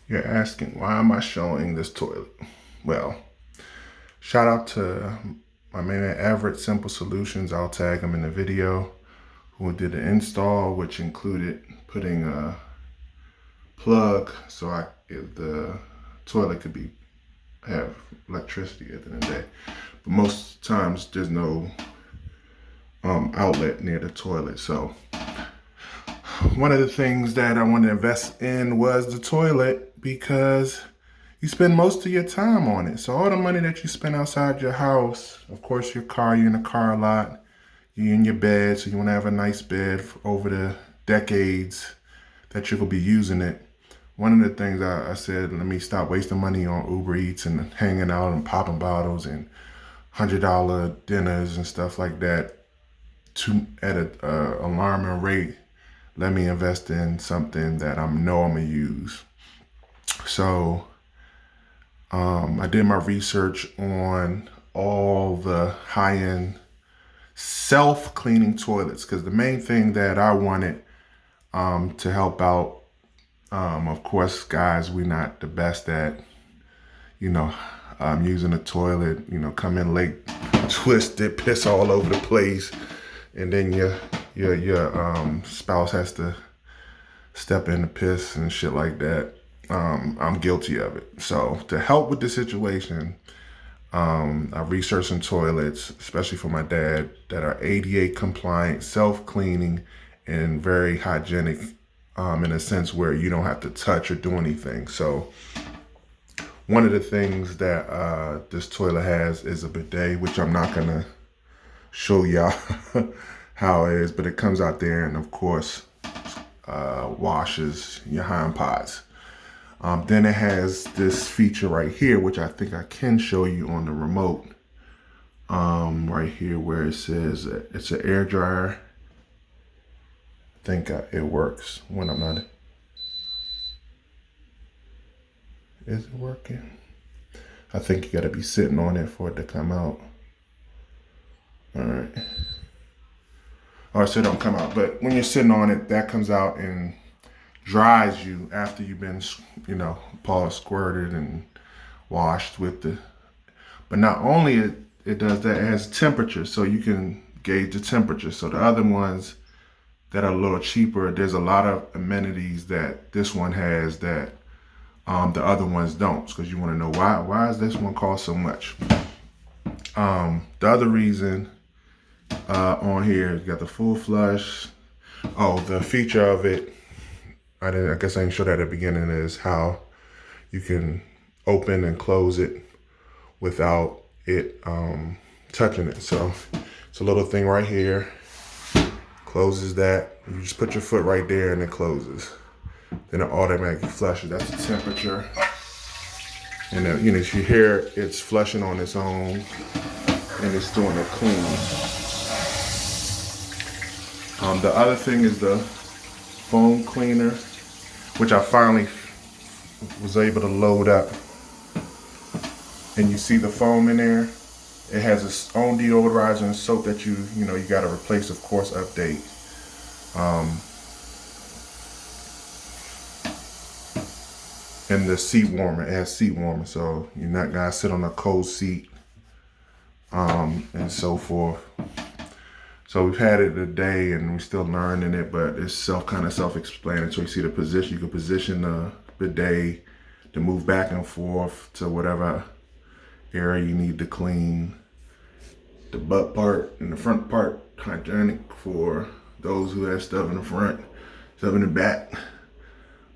You're asking, why am I showing this toilet? Well, shout out to my man Everett Simple Solutions. I'll tag him in the video, who did the install, which included putting a plug so the toilet could have electricity at the end of the day. But most times there's no outlet near the toilet. So one of the things that I wanted to invest in was the toilet, because you spend most of your time on it. So all the money that you spend outside your house, of course your car, you're in a car a lot, you're in your bed, so you want to have a nice bed over the decades that you're going to be using it. One of the things I said, let me stop wasting money on Uber Eats and hanging out and popping bottles and $100 dinners and stuff like that at an alarming rate. Let me invest in something that I know I'm going to use. So I did my research on all the high-end self-cleaning toilets, because the main thing that I wanted to help out, of course, guys, we're not the best at, using a toilet, come in late, twist it, piss all over the place, and then your spouse has to step in the piss and shit like that. I'm guilty of it. So to help with the situation, I researched some toilets, especially for my dad, that are ADA compliant, self-cleaning, and very hygienic, in a sense where you don't have to touch or do anything. So one of the things that this toilet has is a bidet, which I'm not gonna show y'all how it is, but it comes out there and of course washes your hind parts. Then it has this feature right here, which I think I can show you on the remote. Right here where it says it's an air dryer. I think it works when I'm not. Is it working? I think you gotta be sitting on it for it to come out. All right. Or so it don't come out, but when you're sitting on it, that comes out and dries you after you've been, squirted and washed with the. But not only it does that, it has temperature, so you can gauge the temperature. So the other ones that are a little cheaper, there's a lot of amenities that this one has that the other ones don't, because you want to know why is this one cost so much. The other reason on here, you got the full flush. Oh, the feature of it, I guess I didn't show that at the beginning, is how you can open and close it without it touching it. So it's a little thing right here, closes that. You just put your foot right there and it closes. Then it automatically flushes. That's the temperature. And then, if you hear it's flushing on its own and it's doing a clean. The other thing is the foam cleaner, which I finally was able to load up. And you see the foam in there. It has its own deodorizer and soap that you got to replace, of course, update. And the seat warmer, it has seat warmer, so you're not gonna sit on a cold seat, and so forth. So we've had it a day and we're still learning it, but it's kind of self-explanatory. You see the position, you can position the bidet to move back and forth to whatever area you need to clean. The butt part and the front part, hygienic for those who have stuff in the front, stuff in the back.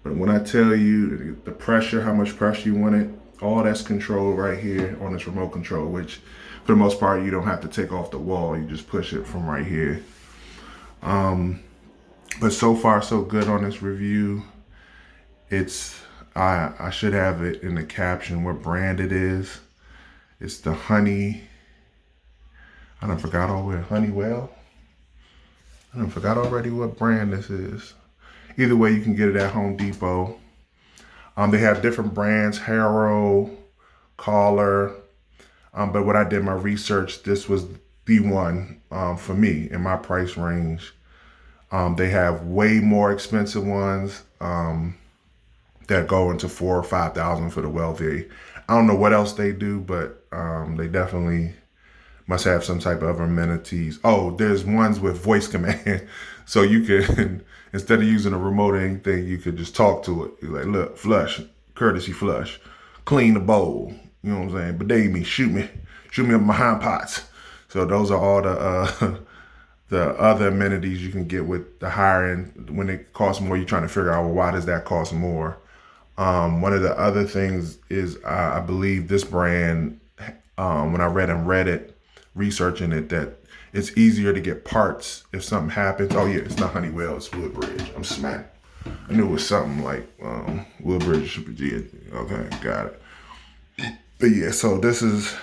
But when I tell you the pressure, how much pressure you want it, all that's controlled right here on this remote control, which for the most part, you don't have to take off the wall. You just push it from right here. But so far, so good on this review. I should have it in the caption what brand it is. It's the Honeywell. I forgot already what brand this is. Either way, you can get it at Home Depot. They have different brands, Harrow, Caller. But when I did my research, this was the one for me in my price range. They have way more expensive ones that that go into 4,000 or 5,000 for the wealthy. I don't know what else they do, but they definitely must have some type of amenities. Oh, there's ones with voice command. So you can, instead of using a remote or anything, you could just talk to it. You're like, look, flush, courtesy flush, clean the bowl. You know what I'm saying? Bidet me, shoot me up my hind parts. So those are all the other amenities you can get with the higher end. When it costs more, you're trying to figure out, well, why does that cost more? One of the other things is I believe this brand, when I read on Reddit, researching it, that it's easier to get parts if something happens. Oh yeah, it's not Honeywell, it's Woodbridge. I'm smacked. I knew it was something like Woodbridge. Okay, got it. But yeah, so this is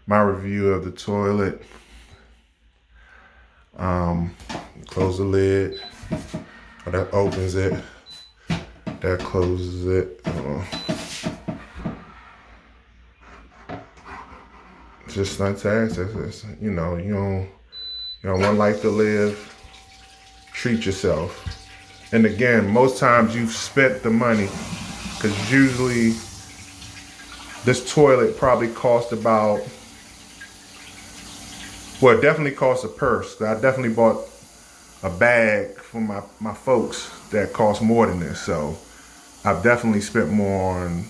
my review of the toilet. Close the lid. Oh, that opens it. That closes it. Just not to access. You know, you don't want life to live. Treat yourself. And again, most times you've spent the money, because usually this toilet probably cost about, well, it definitely cost a purse. I definitely bought a bag for my folks that cost more than this. So I've definitely spent more on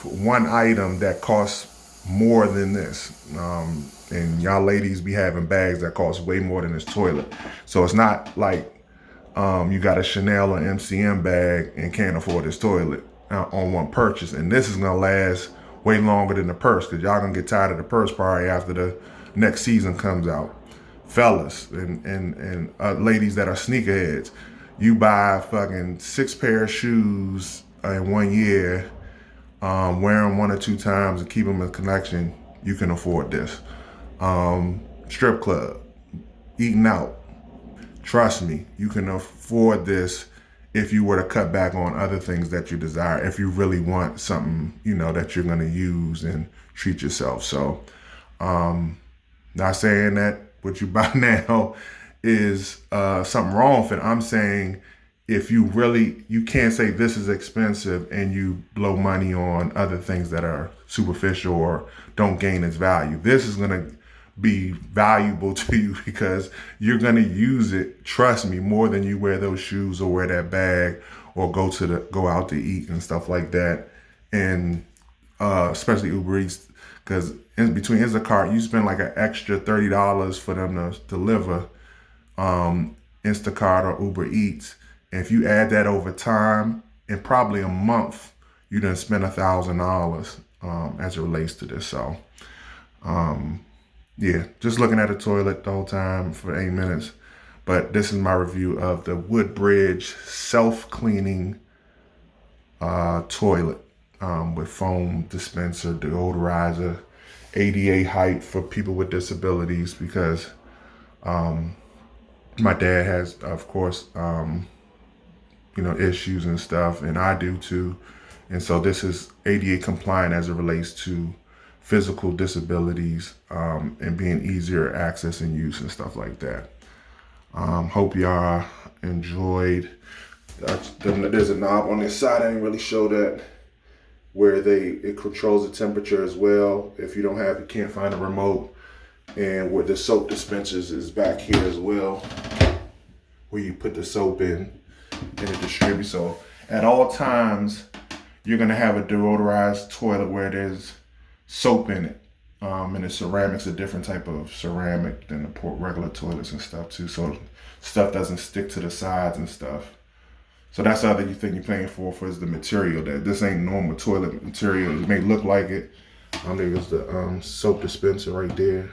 one item that costs more than this. And y'all ladies be having bags that cost way more than this toilet. So it's not like you got a Chanel or MCM bag and can't afford this toilet on one purchase. And this is gonna last way longer than the purse, because y'all gonna get tired of the purse probably after the next season comes out. Fellas and ladies that are sneakerheads, you buy fucking 6 pair of shoes in 1 year, wear them 1 or 2 times and keep them in collection, you can afford this. Strip club, eating out, trust me, you can afford this if you were to cut back on other things that you desire, if you really want something, that you're gonna use and treat yourself. So, not saying that what you buy now is something wrong with it. I'm saying if you can't say this is expensive and you blow money on other things that are superficial or don't gain its value. This is gonna be valuable to you because you're gonna use it, trust me, more than you wear those shoes or wear that bag or go out to eat and stuff like that. And especially Uber Eats, because in between Instacart, you spend like an extra $30 for them to deliver Instacart or Uber Eats. And if you add that over time, in probably a month, you done spend $1,000 as it relates to this. So, yeah, just looking at the toilet the whole time for 8 minutes. But this is my review of the Woodbridge self-cleaning toilet with foam dispenser, deodorizer, ADA height for people with disabilities, because my dad has, of course, issues and stuff, and I do too. And so this is ADA compliant as it relates to physical disabilities and being easier access and use and stuff like that. Hope y'all enjoyed. There's a knob on this side. I didn't really show that, where it controls the temperature as well. If you can't find a remote. And where the soap dispensers is back here as well, where you put the soap in and it distributes. So at all times, you're gonna have a deodorized toilet where there's soap in it. And the ceramic's a different type of ceramic than the regular toilets and stuff too. So stuff doesn't stick to the sides and stuff. So that's the other thing you're paying for is the material. That this ain't normal toilet material. It may look like it. There's the soap dispenser right there,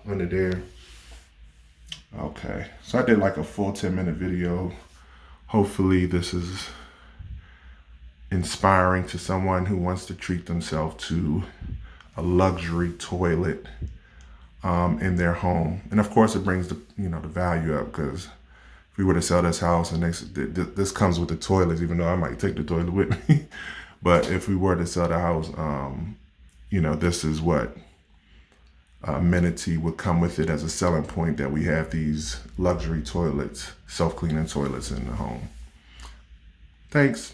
under there. Okay, so I did like a full 10-minute video. Hopefully this is inspiring to someone who wants to treat themselves to a luxury toilet in their home. And of course it brings the value up, because if we were to sell this house and this comes with the toilets, even though I might take the toilet with me, but if we were to sell the house, this is what amenity would come with it as a selling point that we have these luxury toilets, self-cleaning toilets in the home. Thanks.